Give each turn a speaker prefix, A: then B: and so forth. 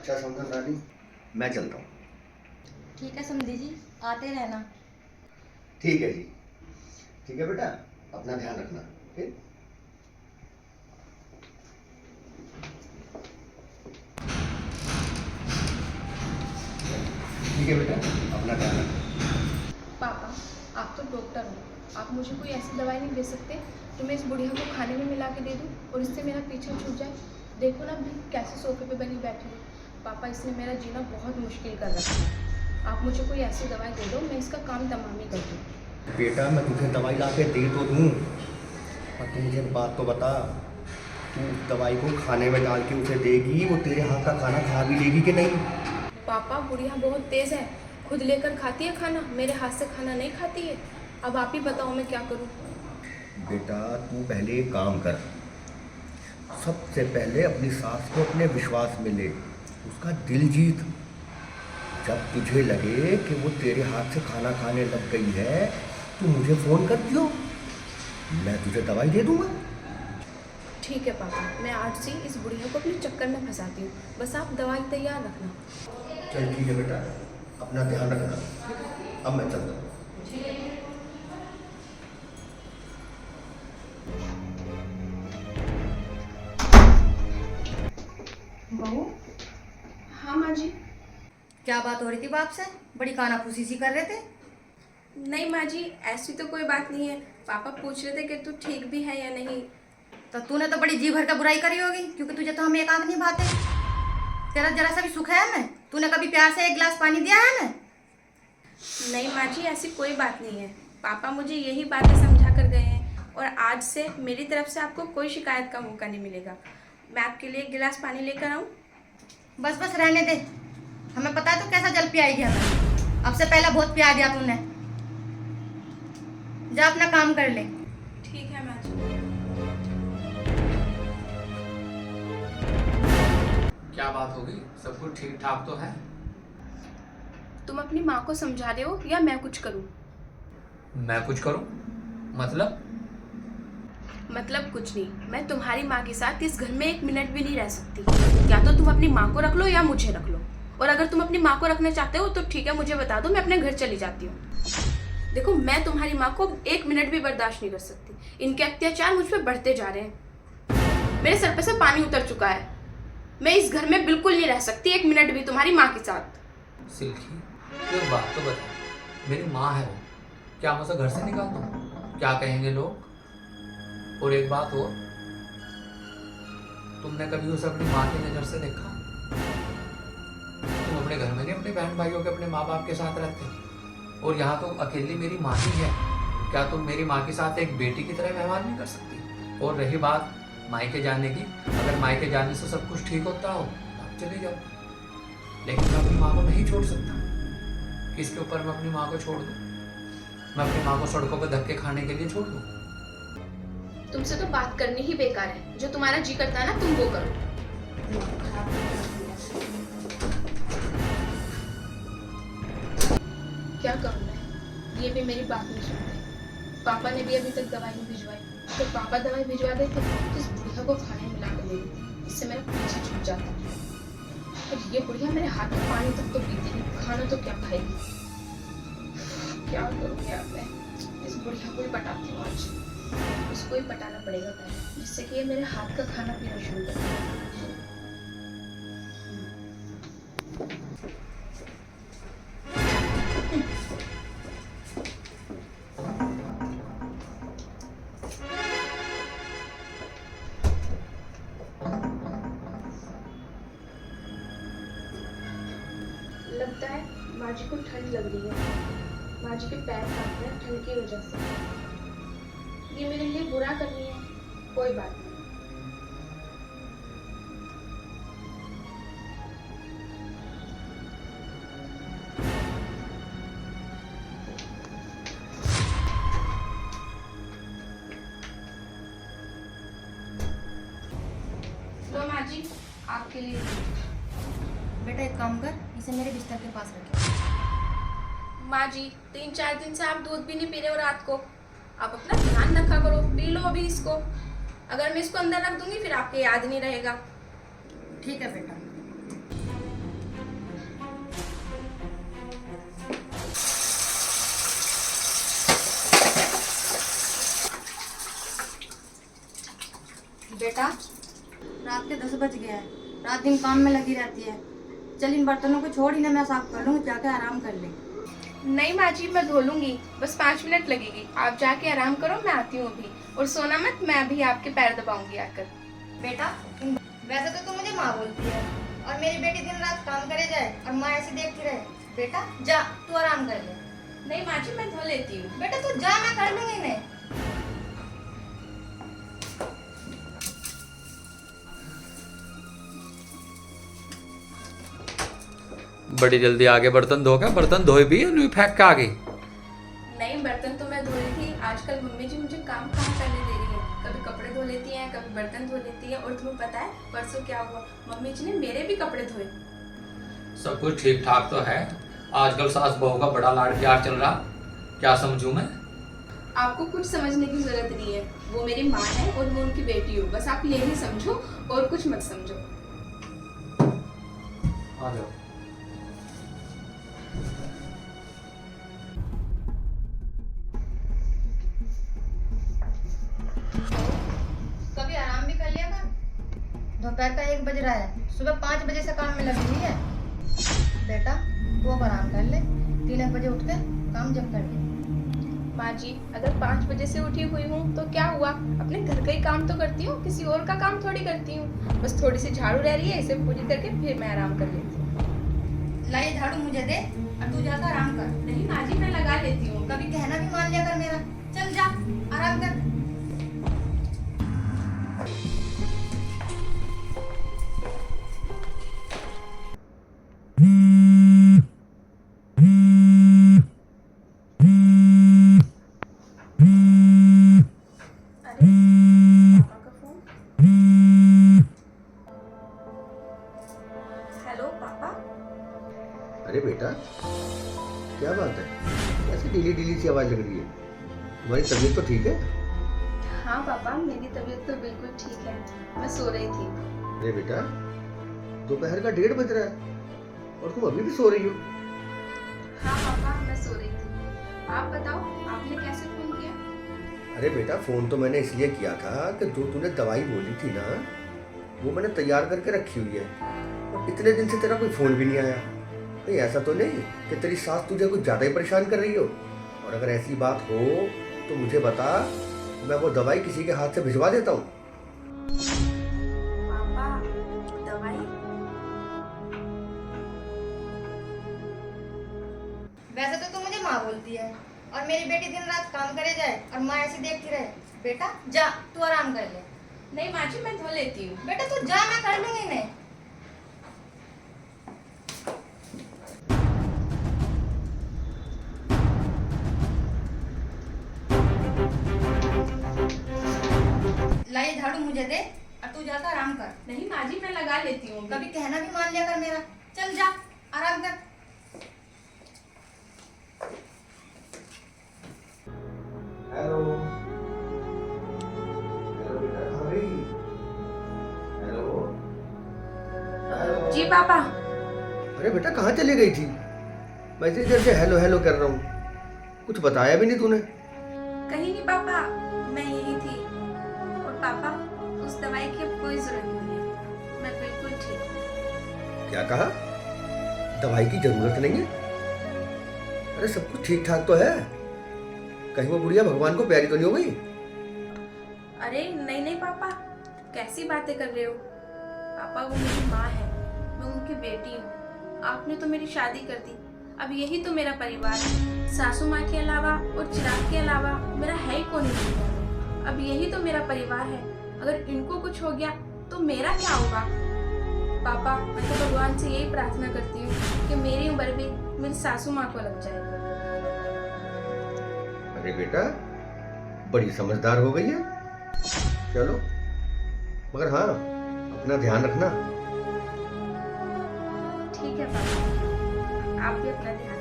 A: अच्छा समझन रानी, मैं चलता हूँ।
B: ठीक है समधी जी, आते रहना।
A: ठीक है जी। ठीक है बेटा, अपना ध्यान रखना। फिर ठीक है बेटा, अपना ध्यान रखना।
C: पापा, आप तो डॉक्टर हो, आप मुझे कोई ऐसी दवाई नहीं दे सकते जो मैं इस बुढ़िया को खाने में मिला के दे दूँ और इससे मेरा पीछा छूट जाए। देखो ना अभी कैसे सोफे पे बनी बैठी है। पापा, इसने मेरा जीना बहुत मुश्किल कर रखा है। आप मुझे कोई ऐसी दवाई दे दो, मैं इसका काम तमामी कर दूँ।
A: बेटा, मैं तुझे दवाई ला के दे तो दूँ, पर तू मुझे एक बात तो बता, तू उस दवाई को खाने में डाल के उसे देगी, वो तेरे हाथ का खाना खा भी लेगी कि नहीं?
C: पापा, बुढ़िया बहुत तेज़ है, खुद लेकर खाती है खाना, मेरे हाथ से खाना नहीं खाती है। अब आप ही बताओ मैं क्या करूँ।
A: बेटा, तू पहले एक काम कर। सबसे पहले अपनी सास को अपने विश्वास में ले, उसका दिल जीत। जब तुझे लगे कि वो तेरे हाथ से खाना खाने लग गई है, तू मुझे फ़ोन कर दियो, मैं तुझे दवाई दे दूंगा।
C: ठीक है पापा, मैं आज से इस बुढ़िया को अपने चक्कर में फंसाती हूँ, बस आप दवाई तैयार रखना।
A: चल ठीक है बेटा, अपना ध्यान रखना। अब मैं चलता हूँ।
B: बहू,
C: हाँ माँ जी।
B: क्या बात हो रही थी बाप से? बड़ी कानाफूसी सी कर रहे थे।
C: नहीं माँ जी, ऐसी तो कोई बात नहीं है। पापा पूछ रहे थे कि तू ठीक भी है या नहीं।
B: तो तूने तो बड़ी जी भर का बुराई करी होगी, क्योंकि तुझे तो हम एक आंख नहीं भाते। तेरा जरा सा भी सुख है हमें? तूने कभी प्यार से एक गिलास पानी दिया है हमें?
C: नहीं माँ जी, ऐसी कोई बात नहीं है। पापा मुझे यही बातें समझा कर गए हैं और आज से मेरी तरफ से आपको कोई शिकायत का मौका नहीं मिलेगा। मैं आपके लिए एक गिलास पानी लेकर आऊँ?
B: बस बस रहने दे, हमें पता है तू कैसा जल पियाएगी हमें। अब से पहले बहुत प्यार दिया तूने। जा अपना काम कर ले।
C: ठीक है माँ जी।
D: क्या बात होगी? सब कुछ ठीक ठाक तो है?
C: तुम अपनी माँ को समझा रहे हो या मैं कुछ करूँ?
D: मैं कुछ करूं? मतलब?
C: मतलब कुछ नहीं, मैं तुम्हारी माँ के साथ इस घर में एक मिनट भी नहीं रह सकती। या तो तुम अपनी माँ को रख लो या मुझे रख लो। और अगर तुम अपनी माँ को रखना चाहते हो तो ठीक है, मुझे बता दो, मैं अपने घर चली जाती हूँ। देखो, मैं तुम्हारी माँ को एक मिनट भी बर्दाश्त नहीं कर सकती। इनके अत्याचार मुझ पर बढ़ते जा रहे हैं। मेरे सर पे से पानी उतर चुका है। मैं इस घर में बिल्कुल नहीं रह सकती एक मिनट भी तुम्हारी माँ के साथ।
D: सिल्की, तू एक बात तो बता, मेरी माँ है वो, क्या मैं उसे घर से निकाल दूं? क्या कहेंगे लोग? और एक बात और, तुमने कभी उसे अपनी माँ की नज़र से देखा? तुम अपने घर में नहीं अपने बहन भाइयों के, अपने माँ बाप के साथ रहते हो, और यहाँ तो अकेली मेरी माँ ही है। क्या तुम मेरी माँ के साथ एक बेटी की तरह व्यवहार नहीं कर सकती? और रही बात मायके जाने की, अगर मायके जाने से सब कुछ ठीक होता हो तो चले जाओ, लेकिन मैं अपनी माँ को नहीं छोड़ सकता। किसके ऊपर मैं अपनी माँ को छोड़ दूँ? मैं अपनी माँ को सड़कों पर धक्के खाने के लिए छोड़ दूँ?
C: तुमसे तो बात करनी ही बेकार है। जो तुम्हारा जी करता है ना, तुम वो करो। क्या कहूँ मैं, ये भी मेरी बात नहीं सुनते। पापा ने भी अभी तक दवाई नहीं भिजवाई। तो पापा दवाई भिजवा देते तो इस बुढ़िया को खाने मिला कर दे देती, इससे मेरा पीछा छूट जाता। और ये बुढ़िया मेरे हाथ में पानी तक तो पीती नहीं, खाना तो क्या खाएगी। क्या करूँगी अब मैं? इस बुढ़िया को ही पटाती हूँ आज। इसको ही पटाना पड़ेगा पहले, जिससे कि ये मेरे हाथ का खाना पीना शुरू कर दे। लगता है माँ जी को ठंड लग रही है। माँ जी के पैर कांप रहे हैं ठंड की वजह से। ये मेरे लिए बुरा कर रही है, कोई बात नहीं। लो माँ जी, आपके लिए।
B: बेटा एक काम कर, इसे मेरे बिस्तर के पास रखे।
C: माँ जी, 3-4 दिन से आप दूध भी नहीं पी रहे हो रात को। आप अपना ध्यान रखा करो, पी लो अभी इसको। अगर मैं इसको अंदर रख दूंगी फिर आपके याद नहीं रहेगा।
B: ठीक है बेटा। बेटा रात के 10 बज गए हैं, रात दिन काम में लगी रहती है। चल इन बर्तनों को छोड़, इन्हें मैं साफ कर लूँगी, जाके आराम कर ले।
C: नहीं माँ जी, मैं धो लूंगी, बस 5 मिनट लगेगी। आप जाके आराम करो, मैं आती हूँ अभी। और सोना मत, मैं अभी आपके पैर दबाऊंगी आकर।
B: बेटा वैसे तो तू मुझे माँ बोलती है और मेरी बेटी दिन रात काम करे जाए और माँ ऐसे देखती रहे। बेटा जा, तू आराम कर ले।
C: नहीं माँ जी, मैं धो लेती हूँ।
B: बेटा तू जा, मैं कर लूंगी इन्हें।
D: बड़ी जल्दी आगे बर्तन धो के, बर्तन धोए भी है नहीं फेंक के आ गई।
C: नहीं, बर्तन तो मैं धो रही थी। आजकल मम्मी जी मुझे काम कहाँ करने दे रही है। कभी कपड़े धो लेती हैं, कभी बर्तन धो लेती हैं। और तुम्हें पता है परसों क्या हुआ? मम्मी जी ने मेरे भी कपड़े धोए।
D: सब कुछ ठीक ठाक तो है। आजकल सास बहू का बड़ा लाड़ प्यार चल रहा, क्या समझूं मैं?
C: आपको कुछ समझने की जरूरत नहीं है। वो मेरी माँ है और मैं उनकी बेटी हूँ। बस आप यही समझो और कुछ मत समझो।
D: आ जाओ।
B: कभी आराम भी कर लिया कर। दोपहर का 1 बज रहा है, सुबह 5 बजे से काम में लगी हुई है। बेटा तू अब आराम कर ले, 3 बजे उठ के काम जम कर ले।
C: माँ जी, अगर 5 बजे से उठी हुई हूँ तो क्या हुआ? अपने घर का ही काम तो करती हूँ, किसी और का काम थोड़ी करती हूँ। बस थोड़ी सी झाड़ू रह रही है, इसे पूरी करके फिर मैं आराम कर लेती हूँ।
B: ला ये झाड़ू मुझे दे और तू जाकर आराम कर।
C: नहीं माँ जी, मैं लगा लेती हूँ।
B: कभी कहना भी मान लिया कर मेरा। चल जा आराम कर।
C: अरे पापा का फोन। हेलो पापा।
A: अरे बेटा क्या बात है, ऐसी ढीली ढीली सी आवाज़ लग रही है? तुम्हारी तबीयत तो ठीक है?
C: हाँ पापा, मेरी तबीयत तो बिल्कुल ठीक है। मैं सो रही थी।
A: अरे बेटा दोपहर का 1:30 बज रहा है और तुम अभी भी सो रही हो?
C: हाँ पापा, मैं सो रही थी। आप बताओ, आपने कैसे फोन किया?
A: अरे बेटा फ़ोन तो मैंने इसलिए किया था कि जो तूने दवाई बोली थी ना, वो मैंने तैयार करके रखी हुई है और इतने दिन से तेरा कोई फ़ोन भी नहीं आया। कहीं ऐसा तो नहीं कि तेरी सास तुझे कुछ ज़्यादा ही परेशान कर रही हो? और अगर ऐसी बात हो तो मुझे बता, मैं वो दवाई किसी के हाथ से भिजवा देता हूँ।
C: पापा दवाई?
B: वैसे तो तू मुझे माँ बोलती है और मेरी बेटी दिन रात काम करे जाए और माँ ऐसे देखती रहे। बेटा जा, तू आराम कर ले।
C: नहीं माँ जी, मैं धो लेती हूँ।
B: बेटा तू जा, मैं कर लूंगी इन्हें। ला ये झाड़ू मुझे दे और तू जाकर आराम कर।
C: नहीं माँ जी, मैं लगा लेती हूँ।
B: कभी कहना भी मान लिया कर मेरा। चल जा आराम कर।
A: हेलो हेलो बेटा, कहाँ गई? Hello hello.
C: जी पापा।
A: अरे बेटा कहाँ चली गई थी? मैं इतनी देर से हेलो हेलो कर रहा हूँ, कुछ बताया भी नहीं तूने।
C: कहीं नहीं पापा, मैं यही थी। और पापा, उस दवाई की अब कोई जरूरत नहीं है। मैं बिल्कुल ठीक हूँ।
A: क्या कहा? दवाई की जरूरत नहीं है? अरे सब कुछ ठीक ठाक तो है, कहीं वो बुढ़िया भगवान को प्यारी तो नहीं हो गई?
C: अरे नहीं नहीं पापा, कैसी बातें कर रहे हो? पापा वो मेरी माँ है, मैं उनकी बेटी हूँ। आपने तो मेरी शादी कर दी, अब यही तो मेरा परिवार है। सासू माँ के अलावा और चिराग के अलावा मेरा है ही कौन इस दुनिया में। अब यही तो मेरा परिवार है। अगर इनको कुछ हो गया तो मेरा क्या होगा? पापा, मैं तो भगवान से यही प्रार्थना करती हूँ कि मेरी उम्र भी मेरी सासू माँ को लग जाए।
A: अरे बेटा बड़ी समझदार हो गई है। चलो, मगर हाँ अपना ध्यान रखना।
C: ठीक है पापा, आप भी अपना ध्यान